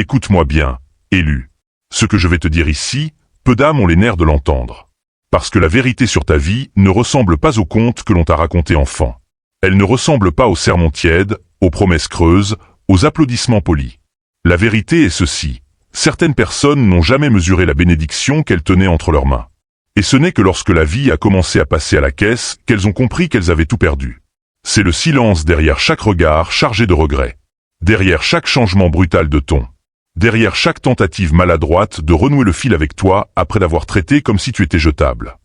Écoute-moi bien, élu. Ce que je vais te dire ici, peu d'âmes ont les nerfs de l'entendre. Parce que la vérité sur ta vie ne ressemble pas au conte que l'on t'a raconté enfant. Elle ne ressemble pas aux sermons tièdes, aux promesses creuses, aux applaudissements polis. La vérité est ceci. Certaines personnes n'ont jamais mesuré la bénédiction qu'elles tenaient entre leurs mains. Et ce n'est que lorsque la vie a commencé à passer à la caisse qu'elles ont compris qu'elles avaient tout perdu. C'est le silence derrière chaque regard chargé de regrets. Derrière chaque changement brutal de ton. Derrière chaque tentative maladroite de renouer le fil avec toi après l'avoir traité comme si tu étais jetable.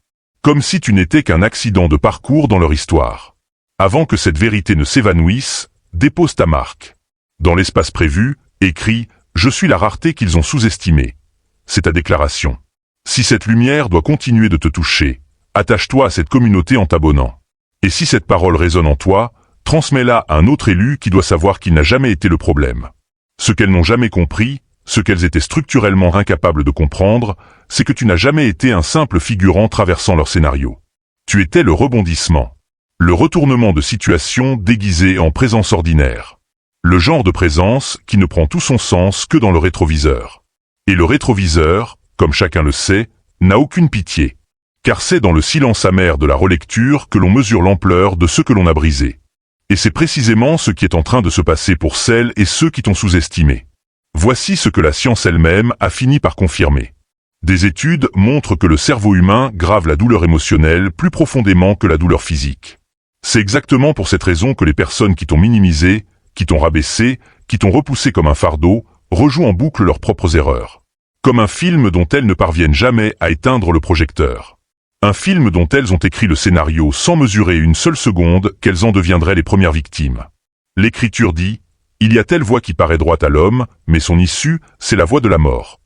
Comme si tu n'étais qu'un accident de parcours dans leur histoire. Avant que cette vérité ne s'évanouisse, dépose ta marque. Dans l'espace prévu, écris « Je suis la rareté qu'ils ont sous-estimée ». C'est ta déclaration. Si cette lumière doit continuer de te toucher, attache-toi à cette communauté en t'abonnant. Et si cette parole résonne en toi, transmets-la à un autre élu qui doit savoir qu'il n'a jamais été le problème. Ce qu'elles n'ont jamais compris, ce qu'elles étaient structurellement incapables de comprendre, c'est que tu n'as jamais été un simple figurant traversant leur scénario. Tu étais le rebondissement. Le retournement de situation déguisé en présence ordinaire. Le genre de présence qui ne prend tout son sens que dans le rétroviseur. Et le rétroviseur, comme chacun le sait, n'a aucune pitié. Car c'est dans le silence amer de la relecture que l'on mesure l'ampleur de ce que l'on a brisé. Et c'est précisément ce qui est en train de se passer pour celles et ceux qui t'ont sous-estimé. Voici ce que la science elle-même a fini par confirmer. Des études montrent que le cerveau humain grave la douleur émotionnelle plus profondément que la douleur physique. C'est exactement pour cette raison que les personnes qui t'ont minimisé, qui t'ont rabaissé, qui t'ont repoussé comme un fardeau, rejouent en boucle leurs propres erreurs. Comme un film dont elles ne parviennent jamais à éteindre le projecteur. Un film dont elles ont écrit le scénario sans mesurer une seule seconde qu'elles en deviendraient les premières victimes. L'Écriture dit « Il y a telle voie qui paraît droite à l'homme, mais son issue, c'est la voie de la mort. »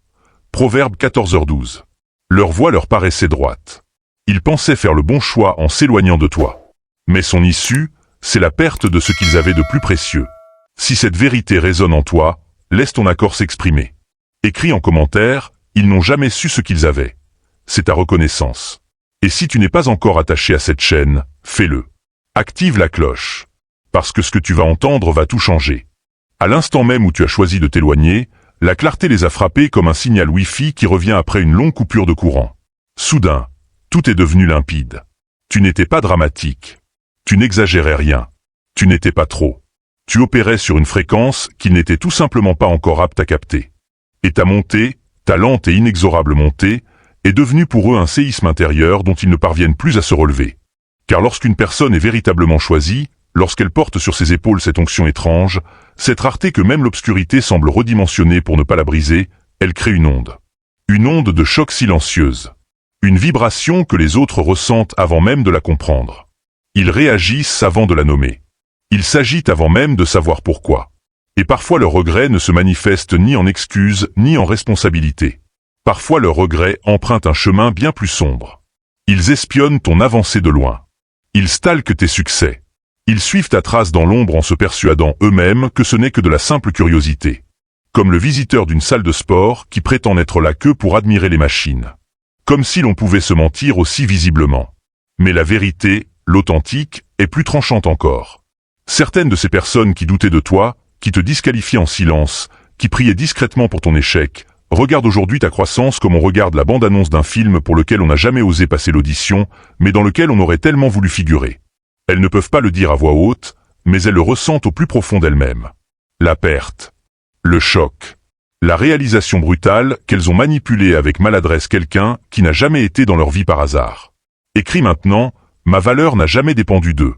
Proverbe 14h12. Leur voie leur paraissait droite. Ils pensaient faire le bon choix en s'éloignant de toi. Mais son issue, c'est la perte de ce qu'ils avaient de plus précieux. Si cette vérité résonne en toi, laisse ton accord s'exprimer. Écris en commentaire « Ils n'ont jamais su ce qu'ils avaient ». C'est ta reconnaissance. Et si tu n'es pas encore attaché à cette chaîne, fais-le. Active la cloche. Parce que ce que tu vas entendre va tout changer. À l'instant même où tu as choisi de t'éloigner, la clarté les a frappés comme un signal Wi-Fi qui revient après une longue coupure de courant. Soudain, tout est devenu limpide. Tu n'étais pas dramatique. Tu n'exagérais rien. Tu n'étais pas trop. Tu opérais sur une fréquence qu'ils n'étaient tout simplement pas encore aptes à capter. Et ta montée, ta lente et inexorable montée, est devenu pour eux un séisme intérieur dont ils ne parviennent plus à se relever. Car lorsqu'une personne est véritablement choisie, lorsqu'elle porte sur ses épaules cette onction étrange, cette rareté que même l'obscurité semble redimensionner pour ne pas la briser, elle crée une onde. Une onde de choc silencieuse. Une vibration que les autres ressentent avant même de la comprendre. Ils réagissent avant de la nommer. Ils s'agitent avant même de savoir pourquoi. Et parfois leur regret ne se manifeste ni en excuse ni en responsabilité. Parfois leurs regrets empruntent un chemin bien plus sombre. Ils espionnent ton avancée de loin. Ils stalquent tes succès. Ils suivent ta trace dans l'ombre en se persuadant eux-mêmes que ce n'est que de la simple curiosité. Comme le visiteur d'une salle de sport qui prétend n'être là que pour admirer les machines. Comme si l'on pouvait se mentir aussi visiblement. Mais la vérité, l'authentique, est plus tranchante encore. Certaines de ces personnes qui doutaient de toi, qui te disqualifiaient en silence, qui priaient discrètement pour ton échec, regarde aujourd'hui ta croissance comme on regarde la bande-annonce d'un film pour lequel on n'a jamais osé passer l'audition, mais dans lequel on aurait tellement voulu figurer. Elles ne peuvent pas le dire à voix haute, mais elles le ressentent au plus profond d'elles-mêmes. La perte. Le choc. La réalisation brutale qu'elles ont manipulé avec maladresse quelqu'un qui n'a jamais été dans leur vie par hasard. Écris maintenant, ma valeur n'a jamais dépendu d'eux.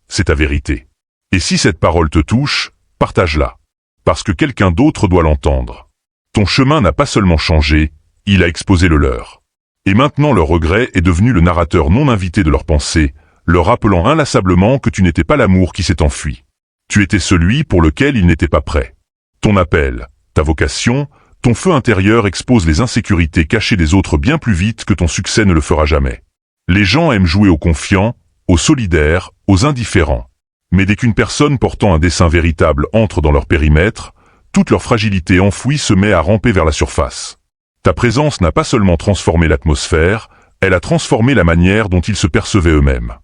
C'est ta vérité. Et si cette parole te touche, partage-la. Parce que quelqu'un d'autre doit l'entendre. Ton chemin n'a pas seulement changé, il a exposé le leur. Et maintenant leur regret est devenu le narrateur non invité de leurs pensées, leur rappelant inlassablement que tu n'étais pas l'amour qui s'est enfui. Tu étais celui pour lequel ils n'étaient pas prêts. Ton appel, ta vocation, ton feu intérieur expose les insécurités cachées des autres bien plus vite que ton succès ne le fera jamais. Les gens aiment jouer aux confiants, aux solidaires, aux indifférents. Mais dès qu'une personne portant un dessein véritable entre dans leur périmètre, toute leur fragilité enfouie se met à ramper vers la surface. Ta présence n'a pas seulement transformé l'atmosphère, elle a transformé la manière dont ils se percevaient eux-mêmes.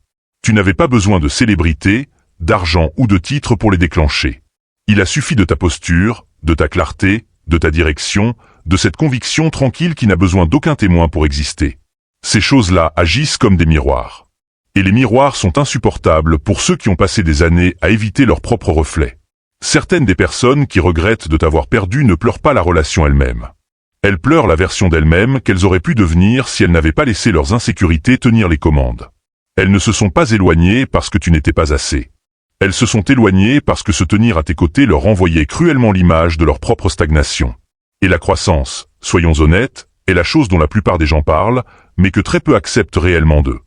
Tu n'avais pas besoin de célébrité, d'argent ou de titres pour les déclencher. Il a suffi de ta posture, de ta clarté, de ta direction, de cette conviction tranquille qui n'a besoin d'aucun témoin pour exister. Ces choses-là agissent comme des miroirs. Et les miroirs sont insupportables pour ceux qui ont passé des années à éviter leur propre reflet. Certaines des personnes qui regrettent de t'avoir perdu ne pleurent pas la relation elle-même. Elles pleurent la version d'elles-mêmes qu'elles auraient pu devenir si elles n'avaient pas laissé leurs insécurités tenir les commandes. Elles ne se sont pas éloignées parce que tu n'étais pas assez. Elles se sont éloignées parce que se tenir à tes côtés leur renvoyait cruellement l'image de leur propre stagnation. Et la croissance, soyons honnêtes, est la chose dont la plupart des gens parlent, mais que très peu acceptent réellement d'eux.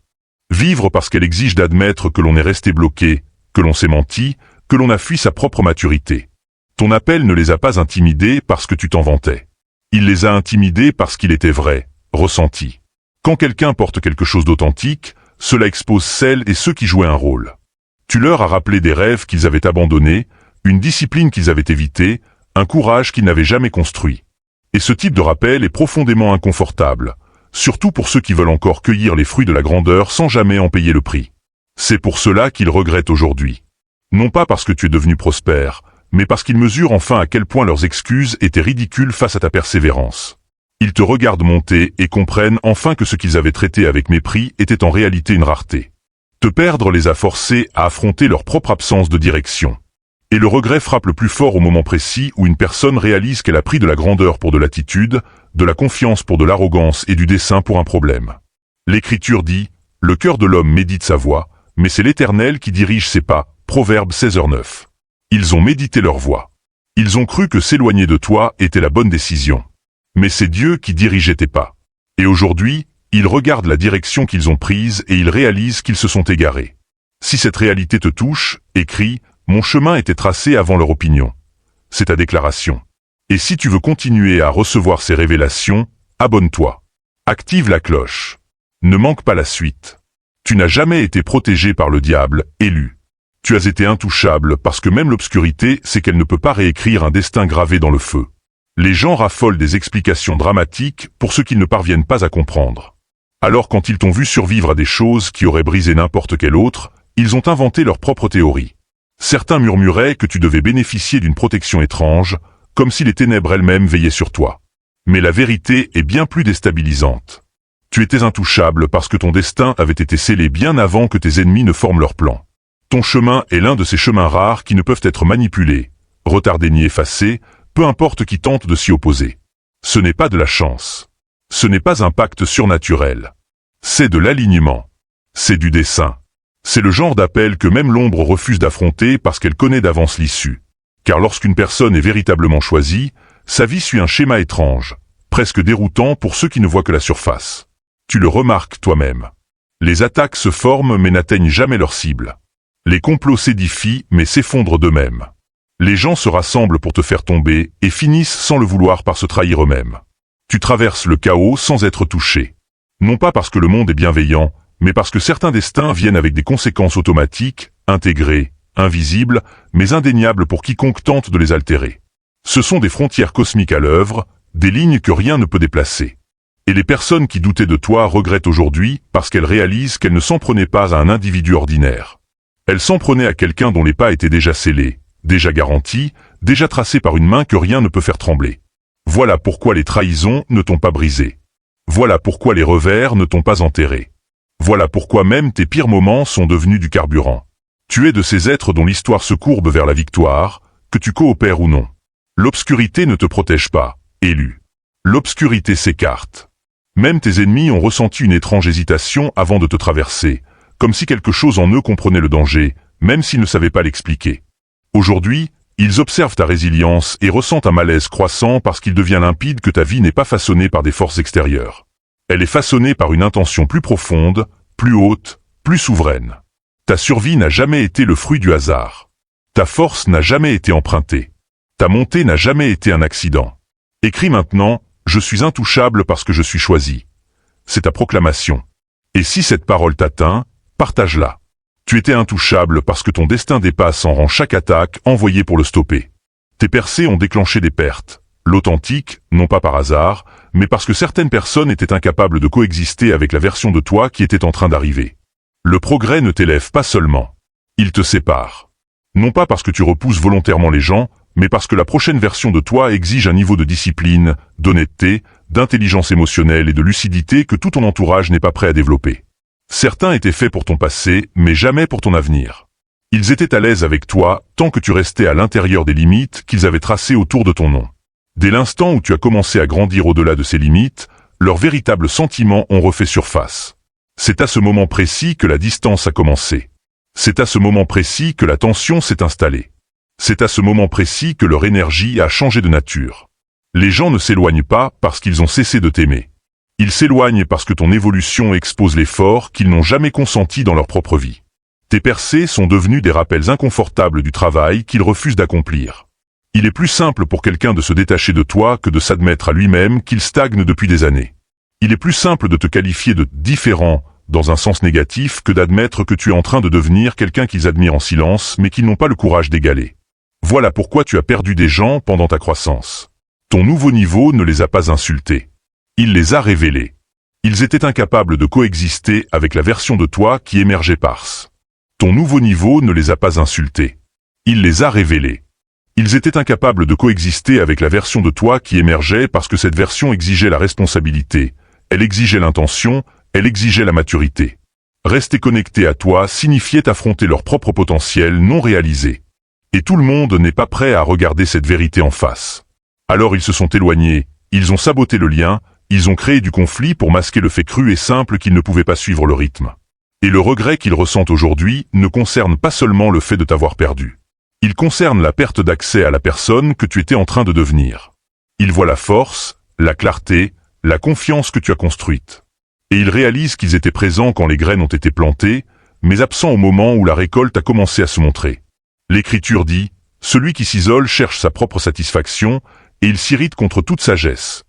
Vivre parce qu'elle exige d'admettre que l'on est resté bloqué, que l'on s'est menti, que l'on a fui sa propre maturité. Ton appel ne les a pas intimidés parce que tu t'en vantais. Il les a intimidés parce qu'il était vrai, ressenti. Quand quelqu'un porte quelque chose d'authentique, cela expose celles et ceux qui jouaient un rôle. Tu leur as rappelé des rêves qu'ils avaient abandonnés, une discipline qu'ils avaient évitée, un courage qu'ils n'avaient jamais construit. Et ce type de rappel est profondément inconfortable, surtout pour ceux qui veulent encore cueillir les fruits de la grandeur sans jamais en payer le prix. C'est pour cela qu'ils regrettent aujourd'hui. Non pas parce que tu es devenu prospère, mais parce qu'ils mesurent enfin à quel point leurs excuses étaient ridicules face à ta persévérance. Ils te regardent monter et comprennent enfin que ce qu'ils avaient traité avec mépris était en réalité une rareté. Te perdre les a forcés à affronter leur propre absence de direction. Et le regret frappe le plus fort au moment précis où une personne réalise qu'elle a pris de la grandeur pour de l'attitude, de la confiance pour de l'arrogance et du dessein pour un problème. L'Écriture dit, « Le cœur de l'homme médite sa voie, mais c'est l'Éternel qui dirige ses pas » Proverbe 16h9. Ils ont médité leur voie. Ils ont cru que s'éloigner de toi était la bonne décision. Mais c'est Dieu qui dirigeait tes pas. Et aujourd'hui, ils regardent la direction qu'ils ont prise et ils réalisent qu'ils se sont égarés. Si cette réalité te touche, écris « Mon chemin était tracé avant leur opinion ». C'est ta déclaration. Et si tu veux continuer à recevoir ces révélations, abonne-toi. Active la cloche. Ne manque pas la suite. Tu n'as jamais été protégé par le diable, élu. Tu as été intouchable parce que même l'obscurité sait qu'elle ne peut pas réécrire un destin gravé dans le feu. Les gens raffolent des explications dramatiques pour ce qu'ils ne parviennent pas à comprendre. Alors quand ils t'ont vu survivre à des choses qui auraient brisé n'importe quel autre, ils ont inventé leur propre théorie. Certains murmuraient que tu devais bénéficier d'une protection étrange, comme si les ténèbres elles-mêmes veillaient sur toi. Mais la vérité est bien plus déstabilisante. Tu étais intouchable parce que ton destin avait été scellé bien avant que tes ennemis ne forment leur plan. Ton chemin est l'un de ces chemins rares qui ne peuvent être manipulés, retardés ni effacés, peu importe qui tente de s'y opposer. Ce n'est pas de la chance. Ce n'est pas un pacte surnaturel. C'est de l'alignement. C'est du dessein. C'est le genre d'appel que même l'ombre refuse d'affronter parce qu'elle connaît d'avance l'issue. Car lorsqu'une personne est véritablement choisie, sa vie suit un schéma étrange, presque déroutant pour ceux qui ne voient que la surface. Tu le remarques toi-même. Les attaques se forment mais n'atteignent jamais leur cible. Les complots s'édifient mais s'effondrent d'eux-mêmes. Les gens se rassemblent pour te faire tomber et finissent sans le vouloir par se trahir eux-mêmes. Tu traverses le chaos sans être touché. Non pas parce que le monde est bienveillant, mais parce que certains destins viennent avec des conséquences automatiques, intégrées, invisibles, mais indéniables pour quiconque tente de les altérer. Ce sont des frontières cosmiques à l'œuvre, des lignes que rien ne peut déplacer. Et les personnes qui doutaient de toi regrettent aujourd'hui parce qu'elles réalisent qu'elles ne s'en prenaient pas à un individu ordinaire. Elles s'en prenaient à quelqu'un dont les pas étaient déjà scellés, déjà garantis, déjà tracés par une main que rien ne peut faire trembler. Voilà pourquoi les trahisons ne t'ont pas brisé. Voilà pourquoi les revers ne t'ont pas enterré. Voilà pourquoi même tes pires moments sont devenus du carburant. Tu es de ces êtres dont l'histoire se courbe vers la victoire, que tu coopères ou non. L'obscurité ne te protège pas, élu. L'obscurité s'écarte. Même tes ennemis ont ressenti une étrange hésitation avant de te traverser, comme si quelque chose en eux comprenait le danger, même s'ils ne savaient pas l'expliquer. Aujourd'hui, ils observent ta résilience et ressentent un malaise croissant parce qu'il devient limpide que ta vie n'est pas façonnée par des forces extérieures. Elle est façonnée par une intention plus profonde, plus haute, plus souveraine. Ta survie n'a jamais été le fruit du hasard. Ta force n'a jamais été empruntée. Ta montée n'a jamais été un accident. Écris maintenant, je suis intouchable parce que je suis choisi. C'est ta proclamation. Et si cette parole t'atteint, partage-la. Tu étais intouchable parce que ton destin dépasse en rang chaque attaque envoyée pour le stopper. Tes percées ont déclenché des pertes. L'authentique, non pas par hasard, mais parce que certaines personnes étaient incapables de coexister avec la version de toi qui était en train d'arriver. Le progrès ne t'élève pas seulement. Il te sépare. Non pas parce que tu repousses volontairement les gens, mais parce que la prochaine version de toi exige un niveau de discipline, d'honnêteté, d'intelligence émotionnelle et de lucidité que tout ton entourage n'est pas prêt à développer. Certains étaient faits pour ton passé, mais jamais pour ton avenir. Ils étaient à l'aise avec toi tant que tu restais à l'intérieur des limites qu'ils avaient tracées autour de ton nom. Dès l'instant où tu as commencé à grandir au-delà de ces limites, leurs véritables sentiments ont refait surface. C'est à ce moment précis que la distance a commencé. C'est à ce moment précis que la tension s'est installée. C'est à ce moment précis que leur énergie a changé de nature. Les gens ne s'éloignent pas parce qu'ils ont cessé de t'aimer. Ils s'éloignent parce que ton évolution expose l'effort qu'ils n'ont jamais consenti dans leur propre vie. Tes percées sont devenues des rappels inconfortables du travail qu'ils refusent d'accomplir. Il est plus simple pour quelqu'un de se détacher de toi que de s'admettre à lui-même qu'il stagne depuis des années. Il est plus simple de te qualifier de différent dans un sens négatif que d'admettre que tu es en train de devenir quelqu'un qu'ils admirent en silence mais qu'ils n'ont pas le courage d'égaler. Voilà pourquoi tu as perdu des gens pendant ta croissance. Ton nouveau niveau ne les a pas insultés. Il les a révélés. Ils étaient incapables de coexister avec la version de toi qui émergeait parce. Ton nouveau niveau ne les a pas insultés. Il les a révélés. Ils étaient incapables de coexister avec la version de toi qui émergeait parce que cette version exigeait la responsabilité, elle exigeait l'intention, elle exigeait la maturité. Rester connecté à toi signifiait affronter leur propre potentiel non réalisé. Et tout le monde n'est pas prêt à regarder cette vérité en face. Alors ils se sont éloignés, ils ont saboté le lien, ils ont créé du conflit pour masquer le fait cru et simple qu'ils ne pouvaient pas suivre le rythme. Et le regret qu'ils ressentent aujourd'hui ne concerne pas seulement le fait de t'avoir perdu. Il concerne la perte d'accès à la personne que tu étais en train de devenir. Ils voient la force, la clarté, la confiance que tu as construite. Et ils réalisent qu'ils étaient présents quand les graines ont été plantées, mais absents au moment où la récolte a commencé à se montrer. L'Écriture dit, « Celui qui s'isole cherche sa propre satisfaction, et il s'irrite contre toute sagesse. »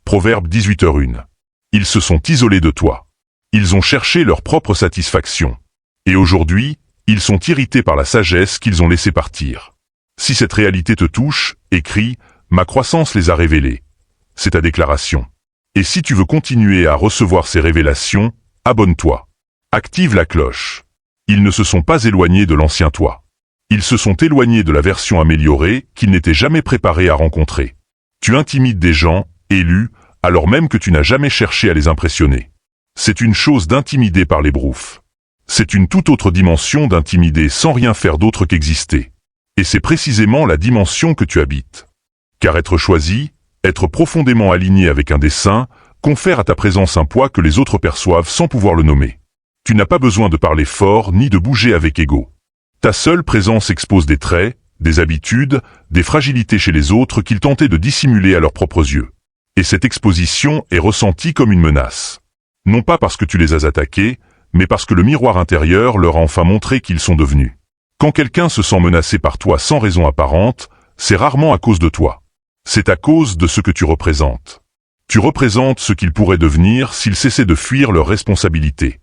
Proverbe 18h01. Ils se sont isolés de toi. Ils ont cherché leur propre satisfaction. Et aujourd'hui, ils sont irrités par la sagesse qu'ils ont laissée partir. Si cette réalité te touche, écris « Ma croissance les a révélés ». C'est ta déclaration. Et si tu veux continuer à recevoir ces révélations, abonne-toi. Active la cloche. Ils ne se sont pas éloignés de l'ancien toi. Ils se sont éloignés de la version améliorée qu'ils n'étaient jamais préparés à rencontrer. Tu intimides des gens, élus, alors même que tu n'as jamais cherché à les impressionner. C'est une chose d'intimider par les broufs. C'est une toute autre dimension d'intimider sans rien faire d'autre qu'exister. Et c'est précisément la dimension que tu habites. Car être choisi, être profondément aligné avec un dessein, confère à ta présence un poids que les autres perçoivent sans pouvoir le nommer. Tu n'as pas besoin de parler fort ni de bouger avec ego. Ta seule présence expose des traits, des habitudes, des fragilités chez les autres qu'ils tentaient de dissimuler à leurs propres yeux. Et cette exposition est ressentie comme une menace. Non pas parce que tu les as attaqués, mais parce que le miroir intérieur leur a enfin montré qu'ils sont devenus. Quand quelqu'un se sent menacé par toi sans raison apparente, c'est rarement à cause de toi. C'est à cause de ce que tu représentes. Tu représentes ce qu'ils pourraient devenir s'ils cessaient de fuir leurs responsabilités.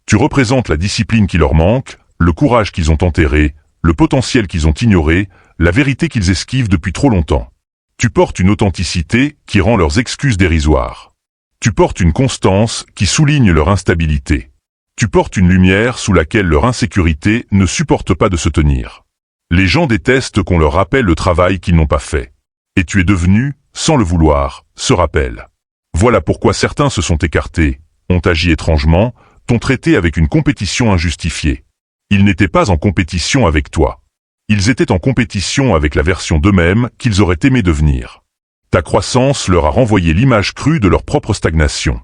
Tu représentes la discipline qui leur manque, le courage qu'ils ont enterré, le potentiel qu'ils ont ignoré, la vérité qu'ils esquivent depuis trop longtemps. Tu portes une authenticité qui rend leurs excuses dérisoires. Tu portes une constance qui souligne leur instabilité. Tu portes une lumière sous laquelle leur insécurité ne supporte pas de se tenir. Les gens détestent qu'on leur rappelle le travail qu'ils n'ont pas fait. Et tu es devenu, sans le vouloir, ce rappel. Voilà pourquoi certains se sont écartés, ont agi étrangement, t'ont traité avec une compétition injustifiée. Ils n'étaient pas en compétition avec toi. Ils étaient en compétition avec la version d'eux-mêmes qu'ils auraient aimé devenir. Ta croissance leur a renvoyé l'image crue de leur propre stagnation.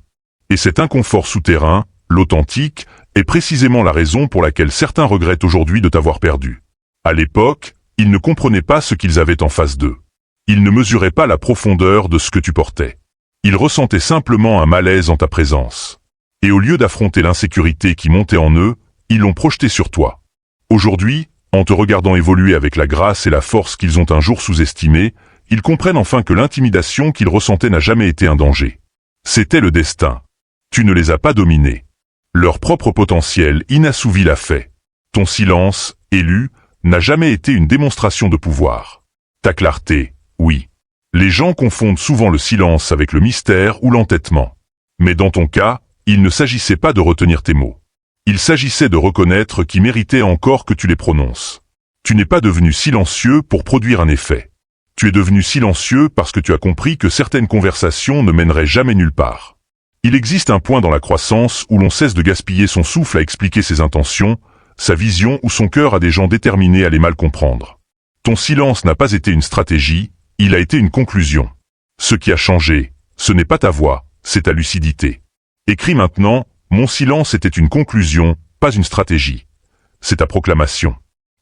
Et cet inconfort souterrain, l'authentique, est précisément la raison pour laquelle certains regrettent aujourd'hui de t'avoir perdu. À l'époque, ils ne comprenaient pas ce qu'ils avaient en face d'eux. Ils ne mesuraient pas la profondeur de ce que tu portais. Ils ressentaient simplement un malaise en ta présence. Et au lieu d'affronter l'insécurité qui montait en eux, ils l'ont projeté sur toi. Aujourd'hui, en te regardant évoluer avec la grâce et la force qu'ils ont un jour sous-estimée, ils comprennent enfin que l'intimidation qu'ils ressentaient n'a jamais été un danger. C'était le destin. Tu ne les as pas dominés. Leur propre potentiel inassouvi l'a fait. Ton silence, élu, n'a jamais été une démonstration de pouvoir. Ta clarté, oui. Les gens confondent souvent le silence avec le mystère ou l'entêtement. Mais dans ton cas, il ne s'agissait pas de retenir tes mots. Il s'agissait de reconnaître qu'ils méritaient encore que tu les prononces. Tu n'es pas devenu silencieux pour produire un effet. Tu es devenu silencieux parce que tu as compris que certaines conversations ne mèneraient jamais nulle part. Il existe un point dans la croissance où l'on cesse de gaspiller son souffle à expliquer ses intentions, sa vision ou son cœur à des gens déterminés à les mal comprendre. Ton silence n'a pas été une stratégie, il a été une conclusion. Ce qui a changé, ce n'est pas ta voix, c'est ta lucidité. Écris maintenant, mon silence était une conclusion, pas une stratégie. C'est ta proclamation.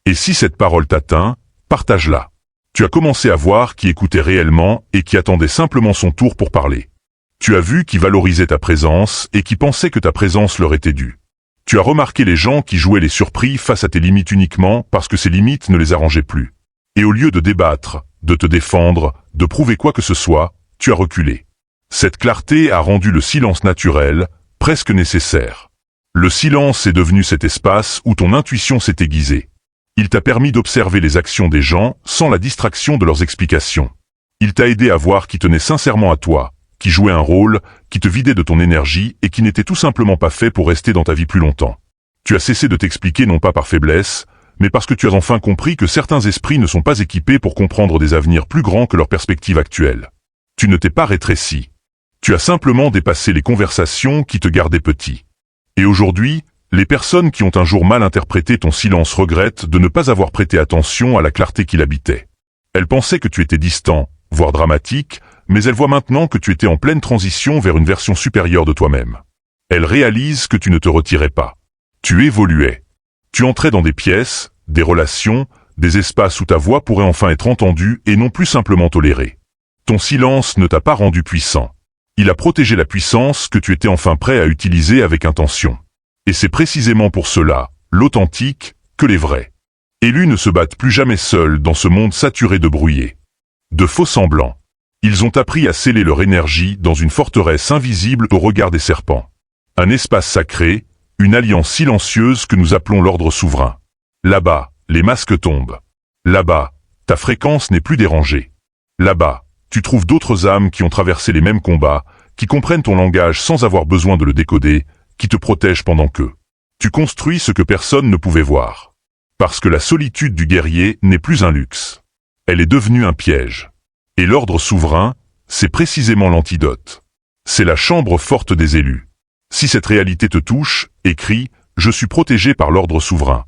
Et si cette parole t'atteint, partage-la. Tu as commencé à voir qui écoutait réellement et qui attendait simplement son tour pour parler. Tu as vu qui valorisait ta présence et qui pensait que ta présence leur était due. Tu as remarqué les gens qui jouaient les surpris face à tes limites uniquement parce que ces limites ne les arrangeaient plus. Et au lieu de débattre, de te défendre, de prouver quoi que ce soit, tu as reculé. Cette clarté a rendu le silence naturel, presque nécessaire. Le silence est devenu cet espace où ton intuition s'est aiguisée. Il t'a permis d'observer les actions des gens sans la distraction de leurs explications. Il t'a aidé à voir qui tenait sincèrement à toi, qui jouait un rôle, qui te vidait de ton énergie et qui n'était tout simplement pas fait pour rester dans ta vie plus longtemps. Tu as cessé de t'expliquer non pas par faiblesse, mais parce que tu as enfin compris que certains esprits ne sont pas équipés pour comprendre des avenirs plus grands que leur perspective actuelle. Tu ne t'es pas rétréci. Tu as simplement dépassé les conversations qui te gardaient petit. Et aujourd'hui, les personnes qui ont un jour mal interprété ton silence regrettent de ne pas avoir prêté attention à la clarté qui l'habitait. Elles pensaient que tu étais distant, voire dramatique, mais elles voient maintenant que tu étais en pleine transition vers une version supérieure de toi-même. Elles réalisent que tu ne te retirais pas. Tu évoluais. Tu entrais dans des pièces, des relations, des espaces où ta voix pourrait enfin être entendue et non plus simplement tolérée. Ton silence ne t'a pas rendu puissant. Il a protégé la puissance que tu étais enfin prêt à utiliser avec intention. Et c'est précisément pour cela, l'authentique, que les vrais. Élus ne se battent plus jamais seuls dans ce monde saturé de brouillés. De faux semblants. Ils ont appris à sceller leur énergie dans une forteresse invisible au regard des serpents. Un espace sacré, une alliance silencieuse que nous appelons l'ordre souverain. Là-bas, les masques tombent. Là-bas, ta fréquence n'est plus dérangée. Là-bas, tu trouves d'autres âmes qui ont traversé les mêmes combats, qui comprennent ton langage sans avoir besoin de le décoder, qui te protègent pendant que tu construis ce que personne ne pouvait voir. Parce que la solitude du guerrier n'est plus un luxe. Elle est devenue un piège. Et l'ordre souverain, c'est précisément l'antidote. C'est la chambre forte des élus. Si cette réalité te touche, écris « Je suis protégé par l'ordre souverain ».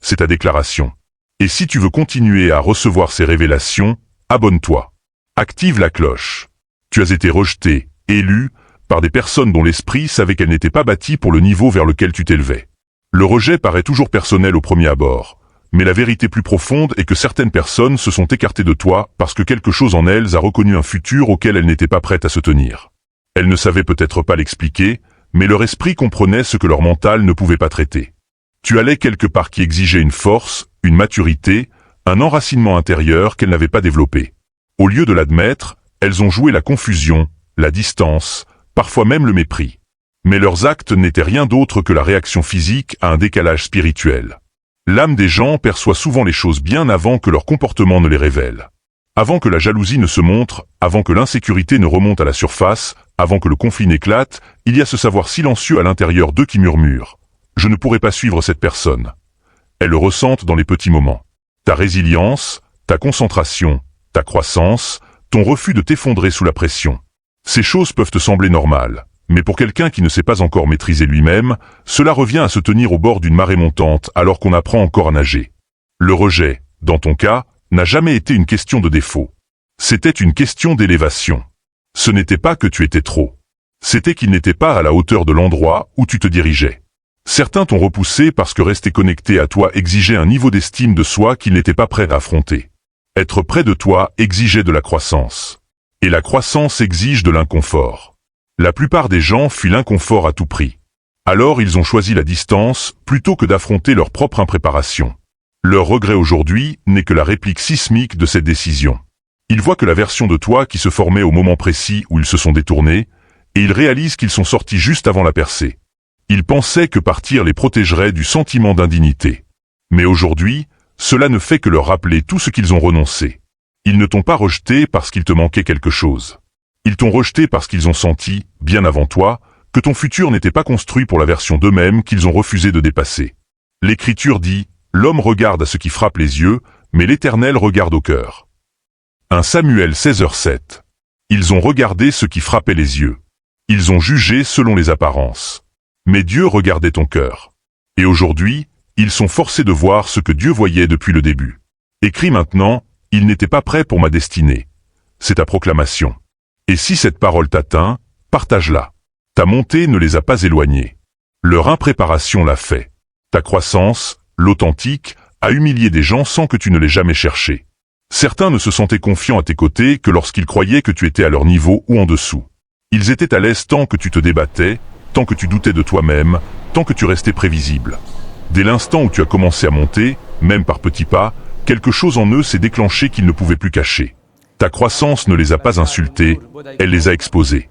C'est ta déclaration. Et si tu veux continuer à recevoir ces révélations, abonne-toi. Active la cloche. Tu as été rejeté, élu, par des personnes dont l'esprit savait qu'elles n'étaient pas bâties pour le niveau vers lequel tu t'élevais. Le rejet paraît toujours personnel au premier abord, mais la vérité plus profonde est que certaines personnes se sont écartées de toi parce que quelque chose en elles a reconnu un futur auquel elles n'étaient pas prêtes à se tenir. Elles ne savaient peut-être pas l'expliquer, mais leur esprit comprenait ce que leur mental ne pouvait pas traiter. Tu allais quelque part qui exigeait une force, une maturité, un enracinement intérieur qu'elles n'avaient pas développé. Au lieu de l'admettre, elles ont joué la confusion, la distance, parfois même le mépris. Mais leurs actes n'étaient rien d'autre que la réaction physique à un décalage spirituel. L'âme des gens perçoit souvent les choses bien avant que leur comportement ne les révèle. Avant que la jalousie ne se montre, avant que l'insécurité ne remonte à la surface, avant que le conflit n'éclate, il y a ce savoir silencieux à l'intérieur d'eux qui murmure « Je ne pourrai pas suivre cette personne ». Elles le ressentent dans les petits moments. Ta résilience, ta concentration, ta croissance, ton refus de t'effondrer sous la pression. Ces choses peuvent te sembler normales, mais pour quelqu'un qui ne sait pas encore maîtriser lui-même, cela revient à se tenir au bord d'une marée montante alors qu'on apprend encore à nager. Le rejet, dans ton cas, n'a jamais été une question de défaut. C'était une question d'élévation. Ce n'était pas que tu étais trop. C'était qu'il n'était pas à la hauteur de l'endroit où tu te dirigeais. Certains t'ont repoussé parce que rester connecté à toi exigeait un niveau d'estime de soi qu'ils n'étaient pas prêts à affronter. Être près de toi exigeait de la croissance. Et la croissance exige de l'inconfort. La plupart des gens fuient l'inconfort à tout prix. Alors ils ont choisi la distance plutôt que d'affronter leur propre impréparation. Leur regret aujourd'hui n'est que la réplique sismique de cette décision. Ils voient que la version de toi qui se formait au moment précis où ils se sont détournés, et ils réalisent qu'ils sont sortis juste avant la percée. Ils pensaient que partir les protégerait du sentiment d'indignité. Mais aujourd'hui, cela ne fait que leur rappeler tout ce qu'ils ont renoncé. Ils ne t'ont pas rejeté parce qu'il te manquait quelque chose. Ils t'ont rejeté parce qu'ils ont senti, bien avant toi, que ton futur n'était pas construit pour la version d'eux-mêmes qu'ils ont refusé de dépasser. L'Écriture dit « L'homme regarde à ce qui frappe les yeux, mais l'Éternel regarde au cœur ». 1 Samuel 16h7. Ils ont regardé ce qui frappait les yeux. Ils ont jugé selon les apparences. Mais Dieu regardait ton cœur. Et aujourd'hui, ils sont forcés de voir ce que Dieu voyait depuis le début. Écris maintenant, ils n'étaient pas prêts pour ma destinée. C'est ta proclamation. Et si cette parole t'atteint, partage-la. Ta montée ne les a pas éloignés. Leur impréparation l'a fait. Ta croissance, l'authentique, a humilié des gens sans que tu ne l'aies jamais cherché. Certains ne se sentaient confiants à tes côtés que lorsqu'ils croyaient que tu étais à leur niveau ou en dessous. Ils étaient à l'aise tant que tu te débattais, tant que tu doutais de toi-même, tant que tu restais prévisible. Dès l'instant où tu as commencé à monter, même par petits pas, quelque chose en eux s'est déclenché qu'ils ne pouvaient plus cacher. Ta croissance ne les a pas insultés, elle les a exposés.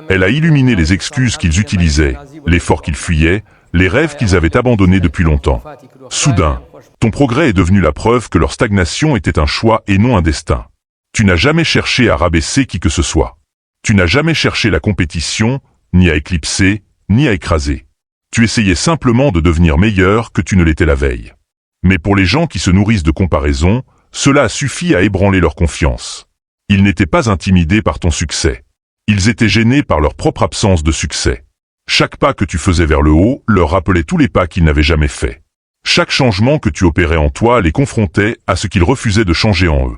Elle a illuminé les excuses qu'ils utilisaient, l'effort qu'ils fuyaient, les rêves qu'ils avaient abandonnés depuis longtemps. Soudain, ton progrès est devenu la preuve que leur stagnation était un choix et non un destin. Tu n'as jamais cherché à rabaisser qui que ce soit. Tu n'as jamais cherché la compétition, ni à éclipser, ni à écraser. Tu essayais simplement de devenir meilleur que tu ne l'étais la veille. Mais pour les gens qui se nourrissent de comparaison, cela a suffi à ébranler leur confiance. Ils n'étaient pas intimidés par ton succès. Ils étaient gênés par leur propre absence de succès. Chaque pas que tu faisais vers le haut leur rappelait tous les pas qu'ils n'avaient jamais faits. Chaque changement que tu opérais en toi les confrontait à ce qu'ils refusaient de changer en eux.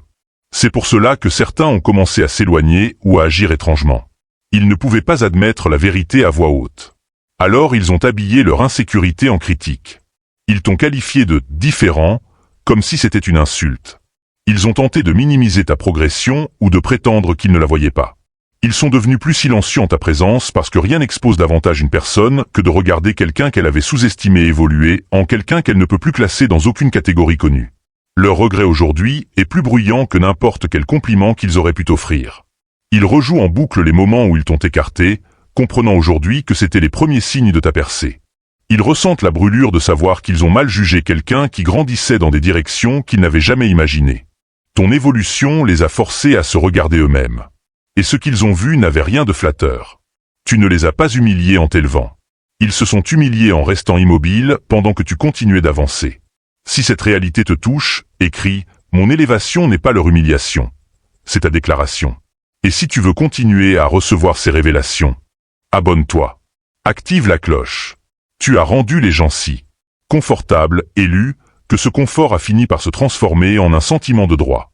C'est pour cela que certains ont commencé à s'éloigner ou à agir étrangement. Ils ne pouvaient pas admettre la vérité à voix haute. Alors ils ont habillé leur insécurité en critique. Ils t'ont qualifié de « différent » comme si c'était une insulte. Ils ont tenté de minimiser ta progression ou de prétendre qu'ils ne la voyaient pas. Ils sont devenus plus silencieux en ta présence parce que rien n'expose davantage une personne que de regarder quelqu'un qu'elle avait sous-estimé évoluer en quelqu'un qu'elle ne peut plus classer dans aucune catégorie connue. Leur regret aujourd'hui est plus bruyant que n'importe quel compliment qu'ils auraient pu t'offrir. Ils rejouent en boucle les moments où ils t'ont écarté, comprenant aujourd'hui que c'étaient les premiers signes de ta percée. Ils ressentent la brûlure de savoir qu'ils ont mal jugé quelqu'un qui grandissait dans des directions qu'ils n'avaient jamais imaginées. Ton évolution les a forcés à se regarder eux-mêmes. Et ce qu'ils ont vu n'avait rien de flatteur. Tu ne les as pas humiliés en t'élevant. Ils se sont humiliés en restant immobiles pendant que tu continuais d'avancer. Si cette réalité te touche, écris « Mon élévation n'est pas leur humiliation ». C'est ta déclaration. Et si tu veux continuer à recevoir ces révélations, abonne-toi. Active la cloche. Tu as rendu les gens si confortables, élus, que ce confort a fini par se transformer en un sentiment de droit.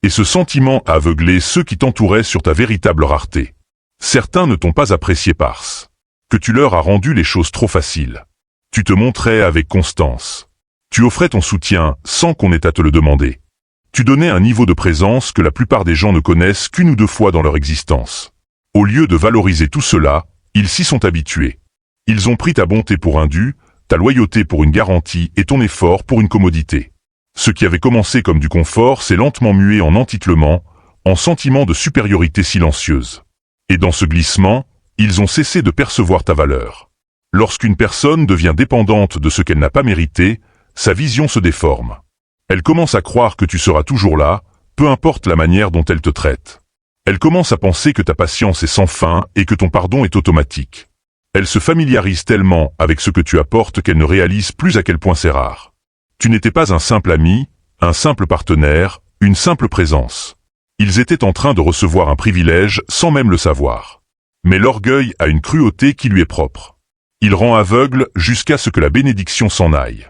Et ce sentiment a aveuglé ceux qui t'entouraient sur ta véritable rareté. Certains ne t'ont pas apprécié parce que tu leur as rendu les choses trop faciles. Tu te montrais avec constance. Tu offrais ton soutien sans qu'on ait à te le demander. Tu donnais un niveau de présence que la plupart des gens ne connaissent qu'une ou deux fois dans leur existence. Au lieu de valoriser tout cela, ils s'y sont habitués. Ils ont pris ta bonté pour un dû, ta loyauté pour une garantie et ton effort pour une commodité. Ce qui avait commencé comme du confort s'est lentement mué en entitlement, en sentiment de supériorité silencieuse. Et dans ce glissement, ils ont cessé de percevoir ta valeur. Lorsqu'une personne devient dépendante de ce qu'elle n'a pas mérité, sa vision se déforme. Elle commence à croire que tu seras toujours là, peu importe la manière dont elle te traite. Elle commence à penser que ta patience est sans fin et que ton pardon est automatique. Elle se familiarise tellement avec ce que tu apportes qu'elle ne réalise plus à quel point c'est rare. Tu n'étais pas un simple ami, un simple partenaire, une simple présence. Ils étaient en train de recevoir un privilège sans même le savoir. Mais l'orgueil a une cruauté qui lui est propre. Il rend aveugle jusqu'à ce que la bénédiction s'en aille.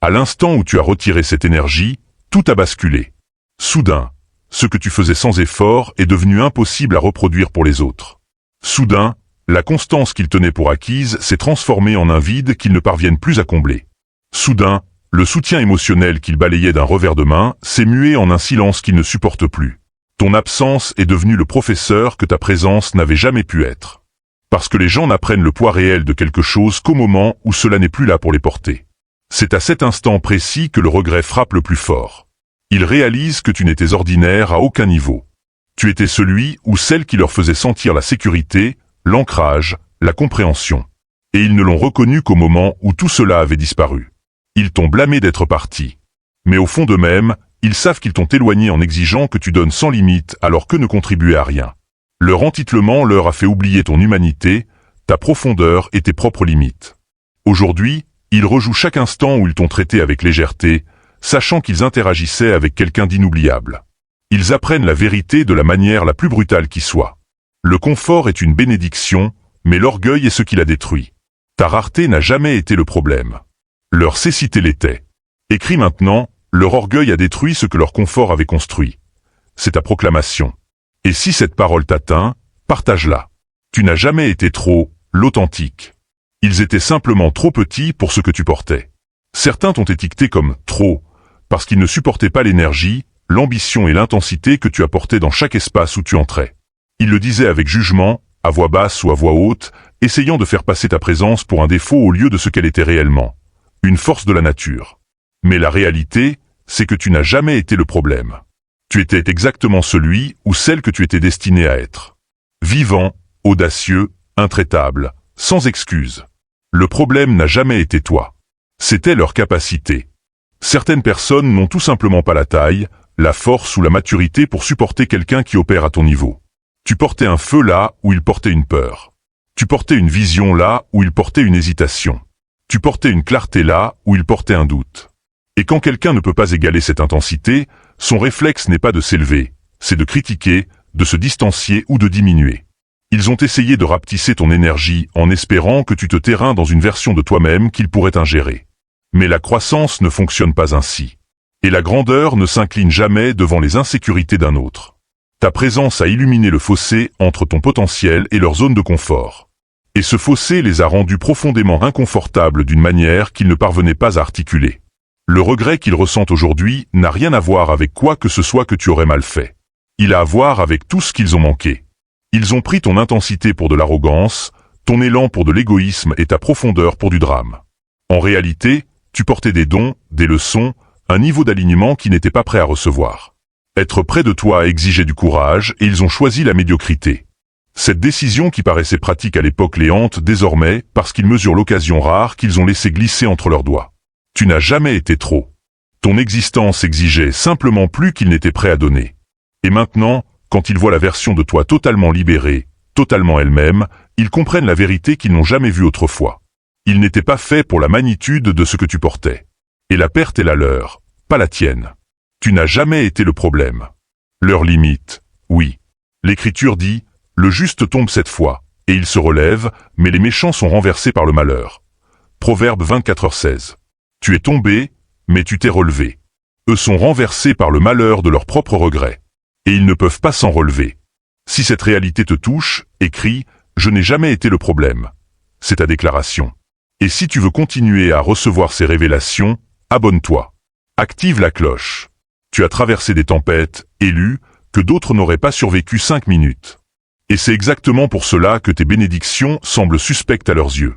À l'instant où tu as retiré cette énergie, tout a basculé. Soudain, ce que tu faisais sans effort est devenu impossible à reproduire pour les autres. Soudain, la constance qu'ils tenaient pour acquise s'est transformée en un vide qu'ils ne parviennent plus à combler. Soudain, le soutien émotionnel qu'ils balayaient d'un revers de main s'est mué en un silence qu'ils ne supportent plus. Ton absence est devenue le professeur que ta présence n'avait jamais pu être. Parce que les gens n'apprennent le poids réel de quelque chose qu'au moment où cela n'est plus là pour les porter. C'est à cet instant précis que le regret frappe le plus fort. Ils réalisent que tu n'étais ordinaire à aucun niveau. Tu étais celui ou celle qui leur faisait sentir la sécurité, l'ancrage, la compréhension. Et ils ne l'ont reconnu qu'au moment où tout cela avait disparu. Ils t'ont blâmé d'être parti. Mais au fond d'eux-mêmes, ils savent qu'ils t'ont éloigné en exigeant que tu donnes sans limite alors qu'eux ne contribuaient à rien. Leur entitlement leur a fait oublier ton humanité, ta profondeur et tes propres limites. Aujourd'hui, ils rejouent chaque instant où ils t'ont traité avec légèreté, sachant qu'ils interagissaient avec quelqu'un d'inoubliable. Ils apprennent la vérité de la manière la plus brutale qui soit. Le confort est une bénédiction, mais l'orgueil est ce qui la détruit. Ta rareté n'a jamais été le problème. Leur cécité l'était. Écris maintenant, leur orgueil a détruit ce que leur confort avait construit. C'est ta proclamation. Et si cette parole t'atteint, partage-la. Tu n'as jamais été trop, l'authentique. Ils étaient simplement trop petits pour ce que tu portais. Certains t'ont étiqueté comme trop, parce qu'ils ne supportaient pas l'énergie, l'ambition et l'intensité que tu apportais dans chaque espace où tu entrais. Ils le disaient avec jugement, à voix basse ou à voix haute, essayant de faire passer ta présence pour un défaut au lieu de ce qu'elle était réellement. Une force de la nature. Mais la réalité, c'est que tu n'as jamais été le problème. Tu étais exactement celui ou celle que tu étais destiné à être. Vivant, audacieux, intraitable, sans excuse. Le problème n'a jamais été toi. C'était leur capacité. Certaines personnes n'ont tout simplement pas la taille, la force ou la maturité pour supporter quelqu'un qui opère à ton niveau. Tu portais un feu là où il portait une peur. Tu portais une vision là où il portait une hésitation. Tu portais une clarté là où il portait un doute. Et quand quelqu'un ne peut pas égaler cette intensité, son réflexe n'est pas de s'élever, c'est de critiquer, de se distancier ou de diminuer. Ils ont essayé de rapetisser ton énergie en espérant que tu te terrains dans une version de toi-même qu'ils pourraient ingérer. Mais la croissance ne fonctionne pas ainsi. Et la grandeur ne s'incline jamais devant les insécurités d'un autre. Ta présence a illuminé le fossé entre ton potentiel et leur zone de confort. Et ce fossé les a rendus profondément inconfortables d'une manière qu'ils ne parvenaient pas à articuler. Le regret qu'ils ressentent aujourd'hui n'a rien à voir avec quoi que ce soit que tu aurais mal fait. Il a à voir avec tout ce qu'ils ont manqué. Ils ont pris ton intensité pour de l'arrogance, ton élan pour de l'égoïsme et ta profondeur pour du drame. En réalité, tu portais des dons, des leçons, un niveau d'alignement qu'ils n'étaient pas prêts à recevoir. Être près de toi exigeait du courage et ils ont choisi la médiocrité. Cette décision qui paraissait pratique à l'époque les hante désormais parce qu'ils mesurent l'occasion rare qu'ils ont laissé glisser entre leurs doigts. Tu n'as jamais été trop. Ton existence exigeait simplement plus qu'ils n'étaient prêts à donner. Et maintenant, quand ils voient la version de toi totalement libérée, totalement elle-même, ils comprennent la vérité qu'ils n'ont jamais vue autrefois. Ils n'étaient pas faits pour la magnitude de ce que tu portais. Et la perte est la leur, pas la tienne. Tu n'as jamais été le problème. Leur limite, oui. L'Écriture dit, le juste tombe 7 fois, et il se relève, mais les méchants sont renversés par le malheur. Proverbe 24h16. Tu es tombé, mais tu t'es relevé. Eux sont renversés par le malheur de leurs propres regrets. Et ils ne peuvent pas s'en relever. Si cette réalité te touche, écris « Je n'ai jamais été le problème ». C'est ta déclaration. Et si tu veux continuer à recevoir ces révélations, abonne-toi. Active la cloche. Tu as traversé des tempêtes, élues, que d'autres n'auraient pas survécu 5 minutes. Et c'est exactement pour cela que tes bénédictions semblent suspectes à leurs yeux.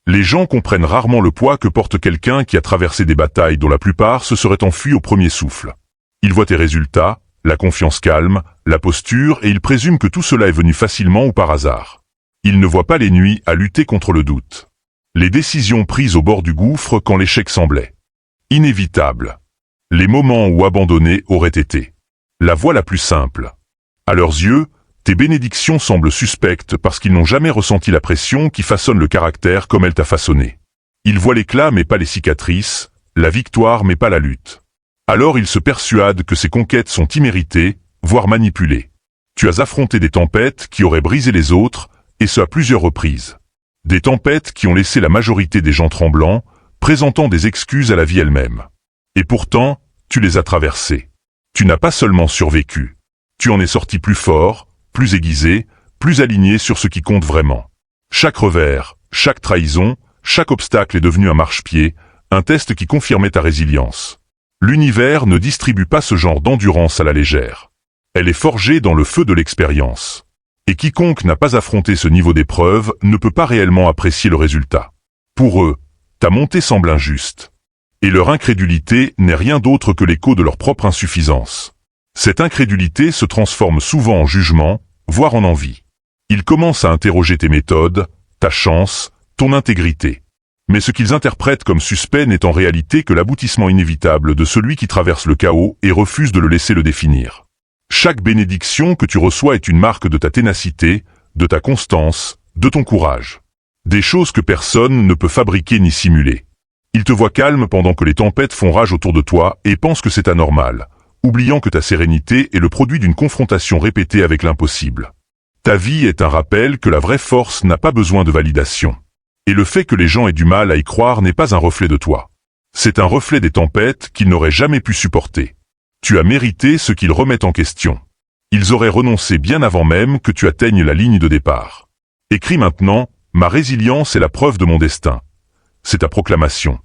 Les gens comprennent rarement le poids que porte quelqu'un qui a traversé des batailles dont la plupart se seraient enfuis au premier souffle. Ils voient tes résultats, la confiance calme, la posture et ils présument que tout cela est venu facilement ou par hasard. Ils ne voient pas les nuits à lutter contre le doute. Les décisions prises au bord du gouffre quand l'échec semblait inévitable. Les moments où abandonner aurait été la voie la plus simple. À leurs yeux, tes bénédictions semblent suspectes parce qu'ils n'ont jamais ressenti la pression qui façonne le caractère comme elle t'a façonné. Ils voient l'éclat mais pas les cicatrices, la victoire mais pas la lutte. Alors ils se persuadent que ces conquêtes sont imméritées, voire manipulées. Tu as affronté des tempêtes qui auraient brisé les autres, et ce à plusieurs reprises. Des tempêtes qui ont laissé la majorité des gens tremblants, présentant des excuses à la vie elle-même. Et pourtant, tu les as traversées. Tu n'as pas seulement survécu. Tu en es sorti plus fort, plus aiguisé, plus aligné sur ce qui compte vraiment. Chaque revers, chaque trahison, chaque obstacle est devenu un marchepied, un test qui confirmait ta résilience. L'univers ne distribue pas ce genre d'endurance à la légère. Elle est forgée dans le feu de l'expérience. Et quiconque n'a pas affronté ce niveau d'épreuve ne peut pas réellement apprécier le résultat. Pour eux, ta montée semble injuste. Et leur incrédulité n'est rien d'autre que l'écho de leur propre insuffisance. Cette incrédulité se transforme souvent en jugement, voire en envie. Ils commencent à interroger tes méthodes, ta chance, ton intégrité. Mais ce qu'ils interprètent comme suspect n'est en réalité que l'aboutissement inévitable de celui qui traverse le chaos et refuse de le laisser le définir. Chaque bénédiction que tu reçois est une marque de ta ténacité, de ta constance, de ton courage. Des choses que personne ne peut fabriquer ni simuler. Ils te voient calme pendant que les tempêtes font rage autour de toi et pensent que c'est anormal, oubliant que ta sérénité est le produit d'une confrontation répétée avec l'impossible. Ta vie est un rappel que la vraie force n'a pas besoin de validation. Et le fait que les gens aient du mal à y croire n'est pas un reflet de toi. C'est un reflet des tempêtes qu'ils n'auraient jamais pu supporter. Tu as mérité ce qu'ils remettent en question. Ils auraient renoncé bien avant même que tu atteignes la ligne de départ. Écris maintenant, ma résilience est la preuve de mon destin. C'est ta proclamation.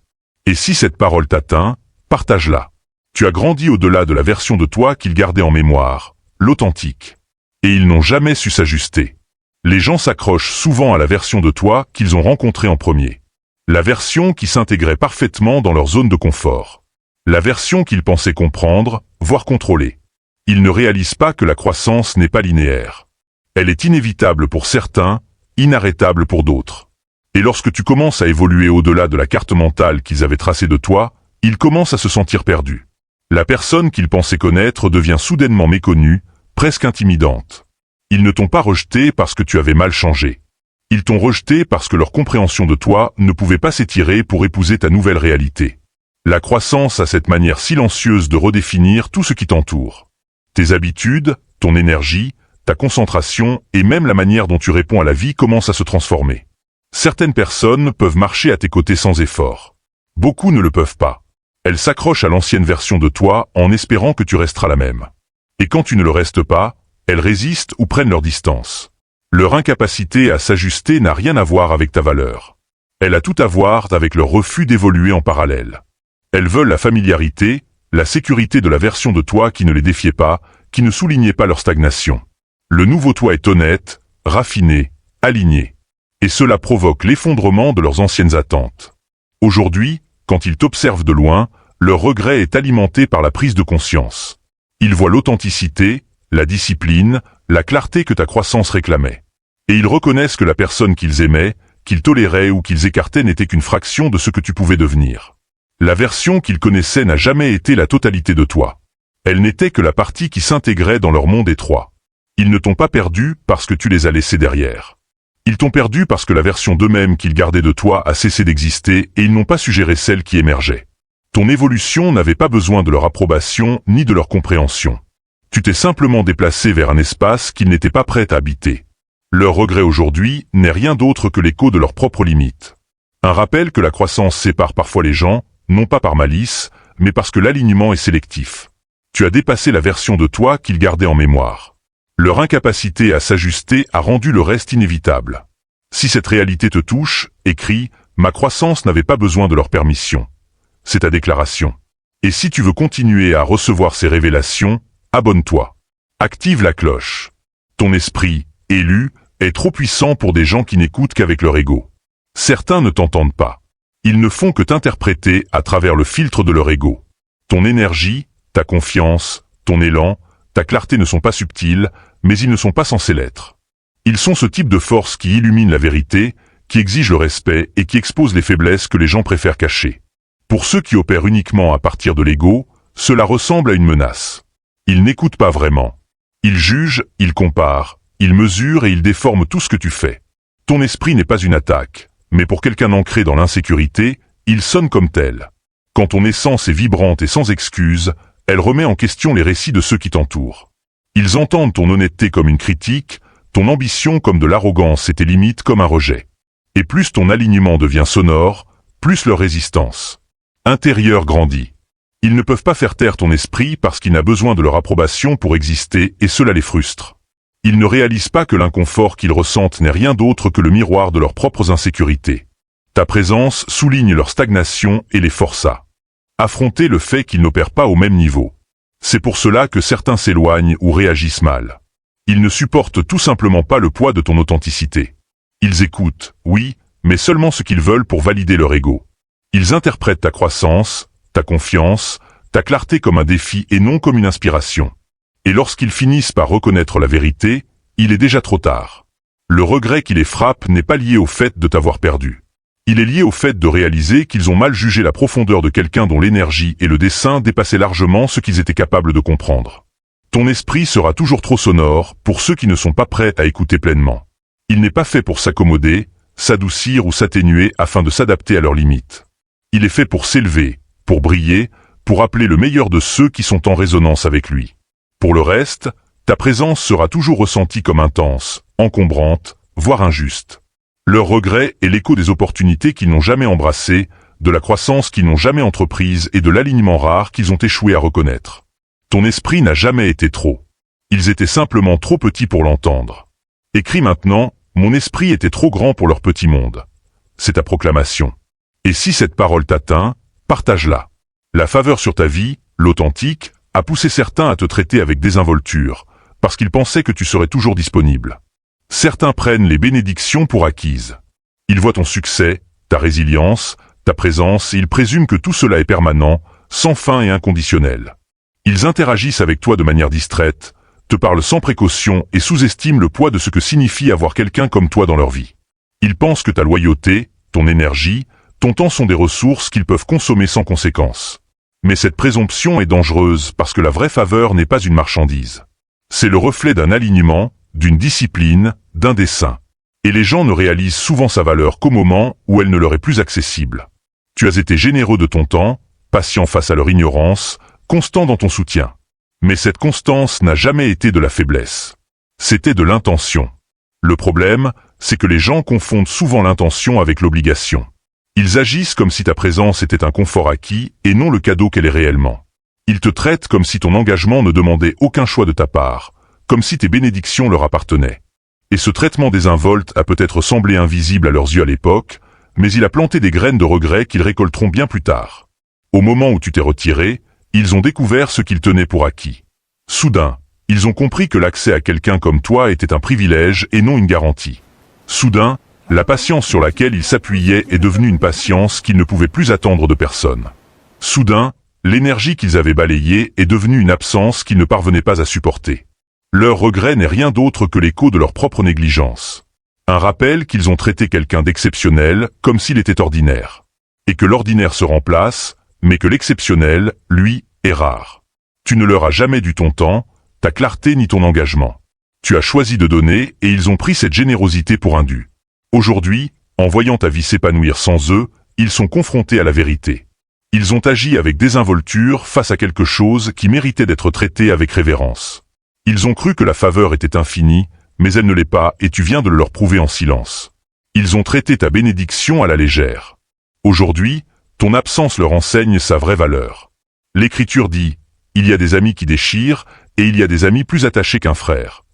Et si cette parole t'atteint, partage-la. Tu as grandi au-delà de la version de toi qu'ils gardaient en mémoire, l'authentique. Et ils n'ont jamais su s'ajuster. Les gens s'accrochent souvent à la version de toi qu'ils ont rencontrée en premier. La version qui s'intégrait parfaitement dans leur zone de confort. La version qu'ils pensaient comprendre, voire contrôler. Ils ne réalisent pas que la croissance n'est pas linéaire. Elle est inévitable pour certains, inarrêtable pour d'autres. Et lorsque tu commences à évoluer au-delà de la carte mentale qu'ils avaient tracée de toi, ils commencent à se sentir perdus. La personne qu'ils pensaient connaître devient soudainement méconnue, presque intimidante. Ils ne t'ont pas rejeté parce que tu avais mal changé. Ils t'ont rejeté parce que leur compréhension de toi ne pouvait pas s'étirer pour épouser ta nouvelle réalité. La croissance a cette manière silencieuse de redéfinir tout ce qui t'entoure. Tes habitudes, ton énergie, ta concentration et même la manière dont tu réponds à la vie commencent à se transformer. Certaines personnes peuvent marcher à tes côtés sans effort. Beaucoup ne le peuvent pas. Elles s'accrochent à l'ancienne version de toi en espérant que tu resteras la même. Et quand tu ne le restes pas, elles résistent ou prennent leur distance. Leur incapacité à s'ajuster n'a rien à voir avec ta valeur. Elle a tout à voir avec leur refus d'évoluer en parallèle. Elles veulent la familiarité, la sécurité de la version de toi qui ne les défiait pas, qui ne soulignait pas leur stagnation. Le nouveau toi est honnête, raffiné, aligné. Et cela provoque l'effondrement de leurs anciennes attentes. Aujourd'hui, quand ils t'observent de loin, leur regret est alimenté par la prise de conscience. Ils voient l'authenticité, la discipline, la clarté que ta croissance réclamait. Et ils reconnaissent que la personne qu'ils aimaient, qu'ils toléraient ou qu'ils écartaient n'était qu'une fraction de ce que tu pouvais devenir. La version qu'ils connaissaient n'a jamais été la totalité de toi. Elle n'était que la partie qui s'intégrait dans leur monde étroit. Ils ne t'ont pas perdu parce que tu les as laissés derrière. Ils t'ont perdu parce que la version d'eux-mêmes qu'ils gardaient de toi a cessé d'exister et ils n'ont pas su gérer celle qui émergeait. Ton évolution n'avait pas besoin de leur approbation ni de leur compréhension. Tu t'es simplement déplacé vers un espace qu'ils n'étaient pas prêts à habiter. Leur regret aujourd'hui n'est rien d'autre que l'écho de leurs propres limites. Un rappel que la croissance sépare parfois les gens, non pas par malice, mais parce que l'alignement est sélectif. Tu as dépassé la version de toi qu'ils gardaient en mémoire. Leur incapacité à s'ajuster a rendu le reste inévitable. Si cette réalité te touche, écris « Ma croissance n'avait pas besoin de leur permission ». C'est ta déclaration. Et si tu veux continuer à recevoir ces révélations, abonne-toi. Active la cloche. Ton esprit, élu, est trop puissant pour des gens qui n'écoutent qu'avec leur ego. Certains ne t'entendent pas. Ils ne font que t'interpréter à travers le filtre de leur ego. Ton énergie, ta confiance, ton élan, ta clarté ne sont pas subtils, mais ils ne sont pas censés l'être. Ils sont ce type de force qui illumine la vérité, qui exige le respect et qui expose les faiblesses que les gens préfèrent cacher. Pour ceux qui opèrent uniquement à partir de l'ego, cela ressemble à une menace. Ils n'écoutent pas vraiment. Ils jugent, ils comparent, ils mesurent et ils déforment tout ce que tu fais. Ton esprit n'est pas une attaque, mais pour quelqu'un ancré dans l'insécurité, il sonne comme tel. Quand ton essence est vibrante et sans excuse, elle remet en question les récits de ceux qui t'entourent. Ils entendent ton honnêteté comme une critique, ton ambition comme de l'arrogance et tes limites comme un rejet. Et plus ton alignement devient sonore, plus leur résistance intérieure grandit. Ils ne peuvent pas faire taire ton esprit parce qu'il n'a besoin de leur approbation pour exister et cela les frustre. Ils ne réalisent pas que l'inconfort qu'ils ressentent n'est rien d'autre que le miroir de leurs propres insécurités. Ta présence souligne leur stagnation et les force à affronter le fait qu'ils n'opèrent pas au même niveau. C'est pour cela que certains s'éloignent ou réagissent mal. Ils ne supportent tout simplement pas le poids de ton authenticité. Ils écoutent, oui, mais seulement ce qu'ils veulent pour valider leur ego. Ils interprètent ta croissance, ta confiance, ta clarté comme un défi et non comme une inspiration. Et lorsqu'ils finissent par reconnaître la vérité, il est déjà trop tard. Le regret qui les frappe n'est pas lié au fait de t'avoir perdu. Il est lié au fait de réaliser qu'ils ont mal jugé la profondeur de quelqu'un dont l'énergie et le dessein dépassaient largement ce qu'ils étaient capables de comprendre. Ton esprit sera toujours trop sonore pour ceux qui ne sont pas prêts à écouter pleinement. Il n'est pas fait pour s'accommoder, s'adoucir ou s'atténuer afin de s'adapter à leurs limites. Il est fait pour s'élever, pour briller, pour appeler le meilleur de ceux qui sont en résonance avec lui. Pour le reste, ta présence sera toujours ressentie comme intense, encombrante, voire injuste. Leur regret est l'écho des opportunités qu'ils n'ont jamais embrassées, de la croissance qu'ils n'ont jamais entreprise et de l'alignement rare qu'ils ont échoué à reconnaître. Ton esprit n'a jamais été trop. Ils étaient simplement trop petits pour l'entendre. Écris maintenant, mon esprit était trop grand pour leur petit monde. C'est ta proclamation. Et si cette parole t'atteint, partage-la. La faveur sur ta vie, l'authentique, a poussé certains à te traiter avec désinvolture, parce qu'ils pensaient que tu serais toujours disponible. Certains prennent les bénédictions pour acquises. Ils voient ton succès, ta résilience, ta présence et ils présument que tout cela est permanent, sans fin et inconditionnel. Ils interagissent avec toi de manière distraite, te parlent sans précaution et sous-estiment le poids de ce que signifie avoir quelqu'un comme toi dans leur vie. Ils pensent que ta loyauté, ton énergie, ton temps sont des ressources qu'ils peuvent consommer sans conséquence. Mais cette présomption est dangereuse parce que la vraie faveur n'est pas une marchandise. C'est le reflet d'un alignement, d'une discipline, d'un dessein. Et les gens ne réalisent souvent sa valeur qu'au moment où elle ne leur est plus accessible. Tu as été généreux de ton temps, patient face à leur ignorance, constant dans ton soutien. Mais cette constance n'a jamais été de la faiblesse. C'était de l'intention. Le problème, c'est que les gens confondent souvent l'intention avec l'obligation. Ils agissent comme si ta présence était un confort acquis et non le cadeau qu'elle est réellement. Ils te traitent comme si ton engagement ne demandait aucun choix de ta part, comme si tes bénédictions leur appartenaient. Et ce traitement désinvolte a peut-être semblé invisible à leurs yeux à l'époque, mais il a planté des graines de regret qu'ils récolteront bien plus tard. Au moment où tu t'es retiré, ils ont découvert ce qu'ils tenaient pour acquis. Soudain, ils ont compris que l'accès à quelqu'un comme toi était un privilège et non une garantie. Soudain, la patience sur laquelle ils s'appuyaient est devenue une patience qu'ils ne pouvaient plus attendre de personne. Soudain, l'énergie qu'ils avaient balayée est devenue une absence qu'ils ne parvenaient pas à supporter. Leur regret n'est rien d'autre que l'écho de leur propre négligence. Un rappel qu'ils ont traité quelqu'un d'exceptionnel comme s'il était ordinaire. Et que l'ordinaire se remplace, mais que l'exceptionnel, lui, est rare. Tu ne leur as jamais dû ton temps, ta clarté ni ton engagement. Tu as choisi de donner et ils ont pris cette générosité pour un dû. Aujourd'hui, en voyant ta vie s'épanouir sans eux, ils sont confrontés à la vérité. Ils ont agi avec désinvolture face à quelque chose qui méritait d'être traité avec révérence. Ils ont cru que la faveur était infinie, mais elle ne l'est pas et tu viens de le leur prouver en silence. Ils ont traité ta bénédiction à la légère. Aujourd'hui, ton absence leur enseigne sa vraie valeur. L'Écriture dit, il y a des amis qui déchirent et il y a des amis plus attachés qu'un frère.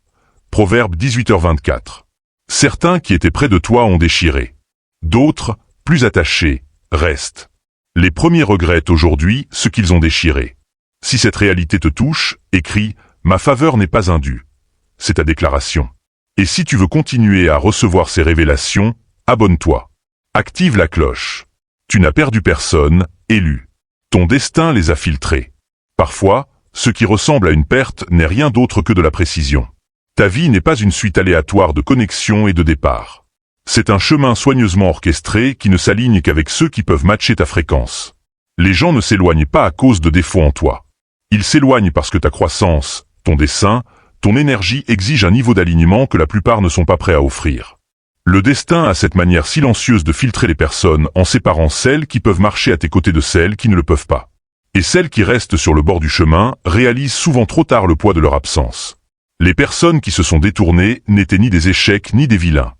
Proverbe 18h24. Certains qui étaient près de toi ont déchiré. D'autres, plus attachés, restent. Les premiers regrettent aujourd'hui ce qu'ils ont déchiré. Si cette réalité te touche, écris « Ma faveur n'est pas un dû ». C'est ta déclaration. Et si tu veux continuer à recevoir ces révélations, abonne-toi. Active la cloche. Tu n'as perdu personne, élu. Ton destin les a filtrés. Parfois, ce qui ressemble à une perte n'est rien d'autre que de la précision. Ta vie n'est pas une suite aléatoire de connexions et de départs. C'est un chemin soigneusement orchestré qui ne s'aligne qu'avec ceux qui peuvent matcher ta fréquence. Les gens ne s'éloignent pas à cause de défauts en toi. Ils s'éloignent parce que ta croissance, ton dessein, ton énergie exigent un niveau d'alignement que la plupart ne sont pas prêts à offrir. Le destin a cette manière silencieuse de filtrer les personnes en séparant celles qui peuvent marcher à tes côtés de celles qui ne le peuvent pas. Et celles qui restent sur le bord du chemin réalisent souvent trop tard le poids de leur absence. Les personnes qui se sont détournées n'étaient ni des échecs ni des vilains.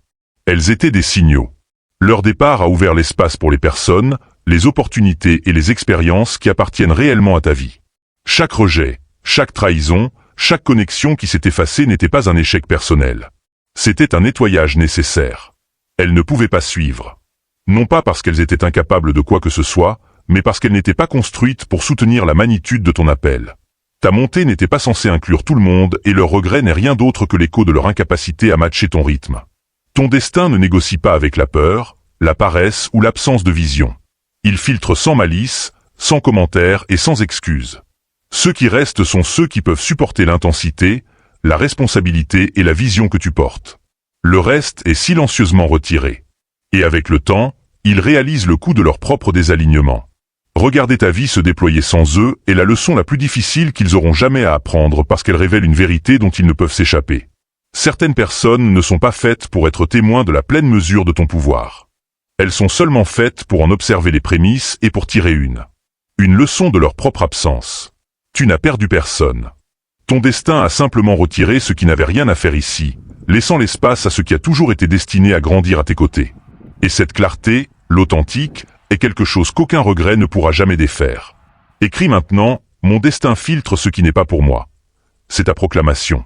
Elles étaient des signaux. Leur départ a ouvert l'espace pour les personnes, les opportunités et les expériences qui appartiennent réellement à ta vie. Chaque rejet, chaque trahison, chaque connexion qui s'est effacée n'était pas un échec personnel. C'était un nettoyage nécessaire. Elles ne pouvaient pas suivre. Non pas parce qu'elles étaient incapables de quoi que ce soit, mais parce qu'elles n'étaient pas construites pour soutenir la magnitude de ton appel. Ta montée n'était pas censée inclure tout le monde et leur regret n'est rien d'autre que l'écho de leur incapacité à matcher ton rythme. Ton destin ne négocie pas avec la peur, la paresse ou l'absence de vision. Il filtre sans malice, sans commentaire et sans excuse. Ceux qui restent sont ceux qui peuvent supporter l'intensité, la responsabilité et la vision que tu portes. Le reste est silencieusement retiré. Et avec le temps, ils réalisent le coût de leur propre désalignement. Regarder ta vie se déployer sans eux est la leçon la plus difficile qu'ils auront jamais à apprendre parce qu'elle révèle une vérité dont ils ne peuvent s'échapper. Certaines personnes ne sont pas faites pour être témoins de la pleine mesure de ton pouvoir. Elles sont seulement faites pour en observer les prémices et pour tirer une. Une leçon de leur propre absence. Tu n'as perdu personne. Ton destin a simplement retiré ce qui n'avait rien à faire ici, laissant l'espace à ce qui a toujours été destiné à grandir à tes côtés. Et cette clarté, l'authentique, est quelque chose qu'aucun regret ne pourra jamais défaire. Écris maintenant, mon destin filtre ce qui n'est pas pour moi. C'est ta proclamation.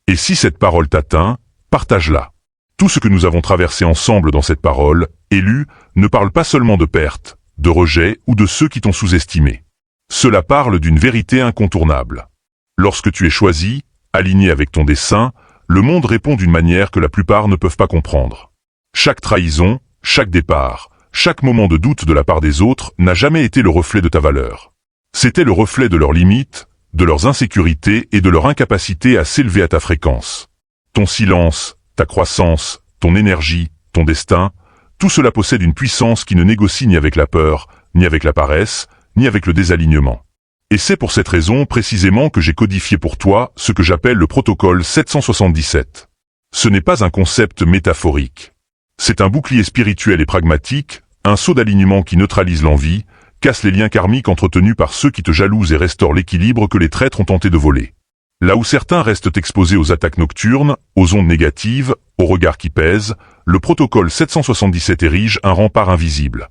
Et si cette parole t'atteint, partage-la. Tout ce que nous avons traversé ensemble dans cette parole, Élu, ne parle pas seulement de perte, de rejet ou de ceux qui t'ont sous-estimé. Cela parle d'une vérité incontournable. Lorsque tu es choisi, aligné avec ton dessein, le monde répond d'une manière que la plupart ne peuvent pas comprendre. Chaque trahison, chaque départ, chaque moment de doute de la part des autres n'a jamais été le reflet de ta valeur. C'était le reflet de leurs limites, de leurs insécurités et de leur incapacité à s'élever à ta fréquence. Ton silence, ta croissance, ton énergie, ton destin, tout cela possède une puissance qui ne négocie ni avec la peur, ni avec la paresse, ni avec le désalignement. Et c'est pour cette raison précisément que j'ai codifié pour toi ce que j'appelle le protocole 777. Ce n'est pas un concept métaphorique. C'est un bouclier spirituel et pragmatique, un sceau d'alignement qui neutralise l'envie, casse les liens karmiques entretenus par ceux qui te jalousent et restaure l'équilibre que les traîtres ont tenté de voler. Là où certains restent exposés aux attaques nocturnes, aux ondes négatives, aux regards qui pèsent, le protocole 777 érige un rempart invisible.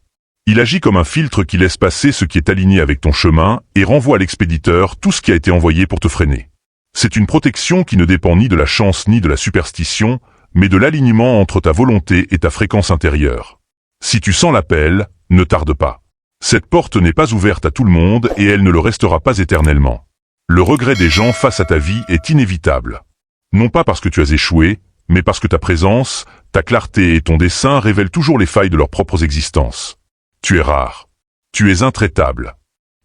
Il agit comme un filtre qui laisse passer ce qui est aligné avec ton chemin et renvoie à l'expéditeur tout ce qui a été envoyé pour te freiner. C'est une protection qui ne dépend ni de la chance ni de la superstition, mais de l'alignement entre ta volonté et ta fréquence intérieure. Si tu sens l'appel, ne tarde pas. Cette porte n'est pas ouverte à tout le monde et elle ne le restera pas éternellement. Le regret des gens face à ta vie est inévitable. Non pas parce que tu as échoué, mais parce que ta présence, ta clarté et ton dessein révèlent toujours les failles de leurs propres existences. Tu es rare. Tu es intraitable.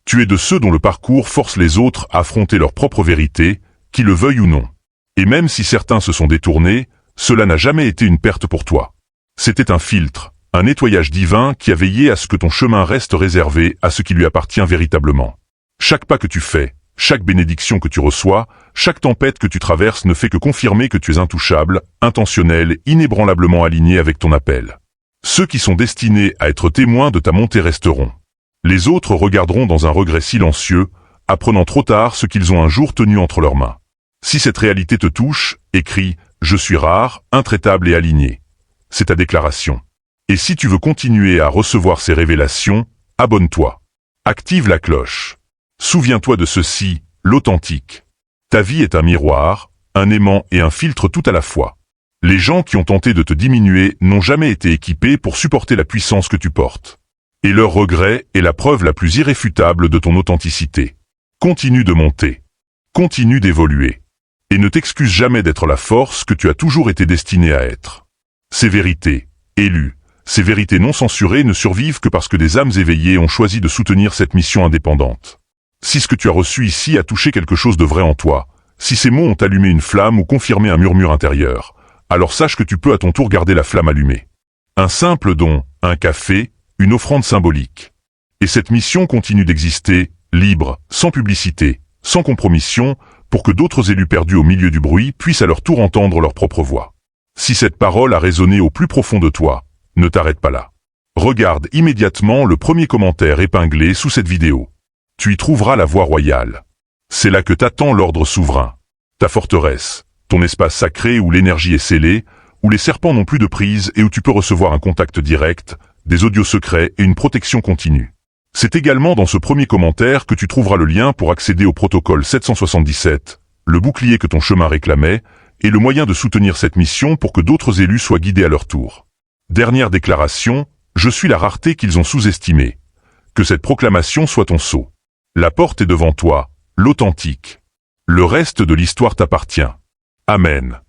Tu es de ceux dont le parcours force les autres à affronter leur propre vérité, qu'ils le veuillent ou non. Et même si certains se sont détournés, cela n'a jamais été une perte pour toi. C'était un filtre, un nettoyage divin qui a veillé à ce que ton chemin reste réservé à ce qui lui appartient véritablement. Chaque pas que tu fais, chaque bénédiction que tu reçois, chaque tempête que tu traverses ne fait que confirmer que tu es intouchable, intentionnel, inébranlablement aligné avec ton appel. Ceux qui sont destinés à être témoins de ta montée resteront. Les autres regarderont dans un regret silencieux, apprenant trop tard ce qu'ils ont un jour tenu entre leurs mains. Si cette réalité te touche, écris « Je suis rare, intraitable et aligné ». C'est ta déclaration. Et si tu veux continuer à recevoir ces révélations, abonne-toi. Active la cloche. Souviens-toi de ceci, l'authentique. Ta vie est un miroir, un aimant et un filtre tout à la fois. Les gens qui ont tenté de te diminuer n'ont jamais été équipés pour supporter la puissance que tu portes. Et leur regret est la preuve la plus irréfutable de ton authenticité. Continue de monter. Continue d'évoluer. Et ne t'excuse jamais d'être la force que tu as toujours été destiné à être. Ces vérités, élues, ces vérités non censurées ne survivent que parce que des âmes éveillées ont choisi de soutenir cette mission indépendante. Si ce que tu as reçu ici a touché quelque chose de vrai en toi, si ces mots ont allumé une flamme ou confirmé un murmure intérieur, alors sache que tu peux à ton tour garder la flamme allumée. Un simple don, un café, une offrande symbolique. Et cette mission continue d'exister, libre, sans publicité, sans compromission, pour que d'autres élus perdus au milieu du bruit puissent à leur tour entendre leur propre voix. Si cette parole a résonné au plus profond de toi, ne t'arrête pas là. Regarde immédiatement le premier commentaire épinglé sous cette vidéo. Tu y trouveras la voie royale. C'est là que t'attend l'ordre souverain. Ta forteresse, ton espace sacré où l'énergie est scellée, où les serpents n'ont plus de prise et où tu peux recevoir un contact direct, des audios secrets et une protection continue. C'est également dans ce premier commentaire que tu trouveras le lien pour accéder au protocole 777, le bouclier que ton chemin réclamait, et le moyen de soutenir cette mission pour que d'autres élus soient guidés à leur tour. Dernière déclaration, je suis la rareté qu'ils ont sous-estimée. Que cette proclamation soit ton sceau. La porte est devant toi, l'authentique. Le reste de l'histoire t'appartient. Amen.